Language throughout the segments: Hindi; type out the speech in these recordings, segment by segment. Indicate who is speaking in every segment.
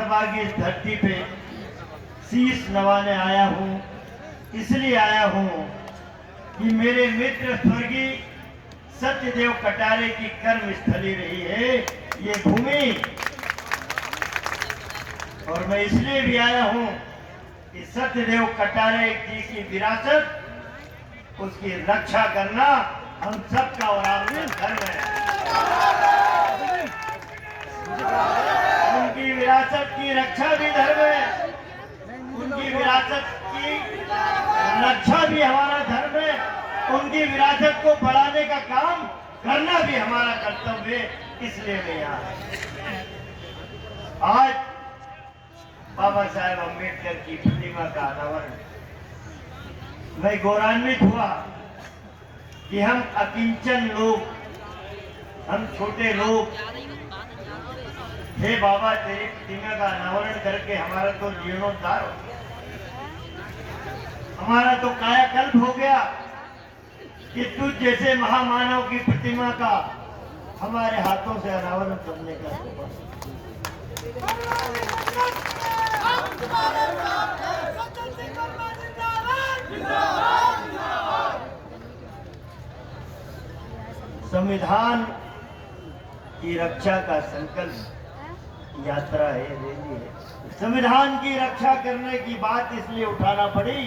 Speaker 1: विधानसभा की इस धरती पे शीश नवाने आया हूँ। इसलिए आया हूँ कि मेरे मित्र स्वर्गीय सत्यदेव कटारे की कर्म स्थली रही है ये भूमि, और मैं इसलिए भी आया हूँ कि सत्यदेव कटारे जी की विरासत, उसकी रक्षा करना हम सबका और आपका धर्म है। उनकी विरासत की रक्षा भी धर्म है, उनकी विरासत की रक्षा भी हमारा धर्म है, उनकी विरासत को बढ़ाने का काम करना भी हमारा कर्तव्य है। इसलिए मैं यहाँ आज बाबा साहेब अम्बेडकर की प्रतिमा का अनावरण, मैं गौरवान्वित हुआ कि हम अकिंचन लोग, हम छोटे लोग हे बाबा तेरी प्रतिमा का अनावरण करके हमारा तो जीर्णोद्धार हो गया, हमारा तो कायाकल्प हो गया कि तुझ जैसे महामानव की प्रतिमा का हमारे हाथों से अनावरण करने का संविधान की रक्षा का संकल्प यात्रा है, रैली है। संविधान की रक्षा करने की बात इसलिए उठाना पड़ी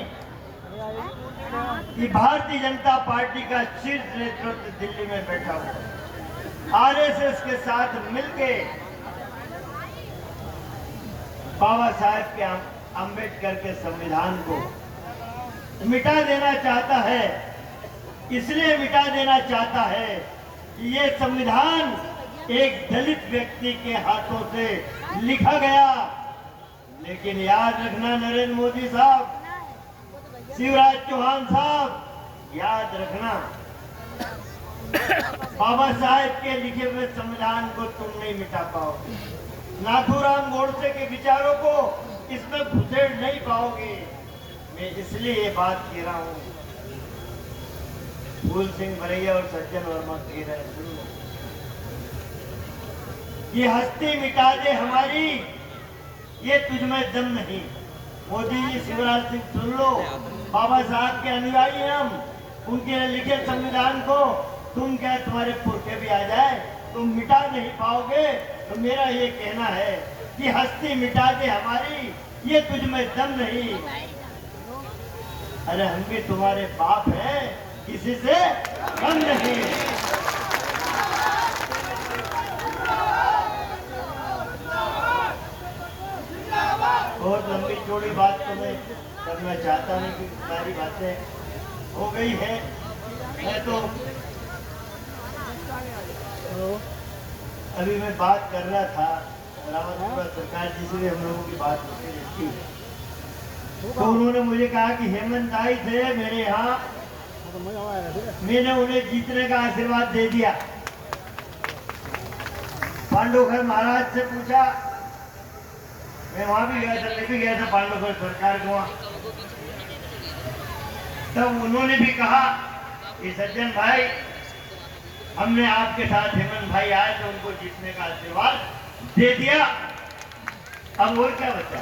Speaker 1: कि भारतीय जनता पार्टी का शीर्ष नेतृत्व दिल्ली में बैठा हुआ आरएसएस के साथ मिलके बाबा साहेब के अम्बेडकर के संविधान को मिटा देना चाहता है। इसलिए मिटा देना चाहता है कि ये संविधान एक दलित व्यक्ति के हाथों से लिखा गया। लेकिन याद रखना नरेंद्र मोदी साहब, शिवराज चौहान साहब, याद रखना बाबा साहेब के लिखे हुए संविधान को तुम नहीं मिटा पाओगे, नाथूराम गोडसे के विचारों को इसमें घुसेड़ नहीं पाओगे। मैं इसलिए ये बात कह रहा हूँ, फूल सिंह बरैया और सज्जन वर्मा कह रहे हैं, सुन लो, ये हस्ती मिटा दे हमारी, ये तुझमें दम नहीं। मोदी जी, शिवराज सिंह, सुन लो, बाबा साहब के अनुयायी हम, उनके लिखे संविधान को तुम क्या तुम्हारे पुरखे भी आ जाए तुम मिटा नहीं पाओगे। तो मेरा ये कहना है कि हस्ती मिटा दे हमारी, ये तुझमें दम नहीं। अरे हम भी तुम्हारे बाप हैं, किसी से कम नहीं। बहुत लंबी चौड़ी बात तो मैं करना चाहता नहीं क्योंकि सारी बातें हो गई है। मैं तो अभी मैं बात कर रहा था रावतपुरा सरकार जी से, हम लोगों की बात होती रहती, तो उन्होंने मुझे कहा कि हेमंत आई थे मेरे यहाँ, मैंने उन्हें जीतने का आशीर्वाद दे दिया। पांडुखर महाराज से पूछा, मैं वहां भी गया था, मैं भी गया था पांडुखर सरकार को, तब उन्होंने भी कहा कि सज्जन भाई, हमने आपके साथ हेमंत भाई आए तो उनको जीतने का आशीर्वाद दे दिया, अब और क्या बचा।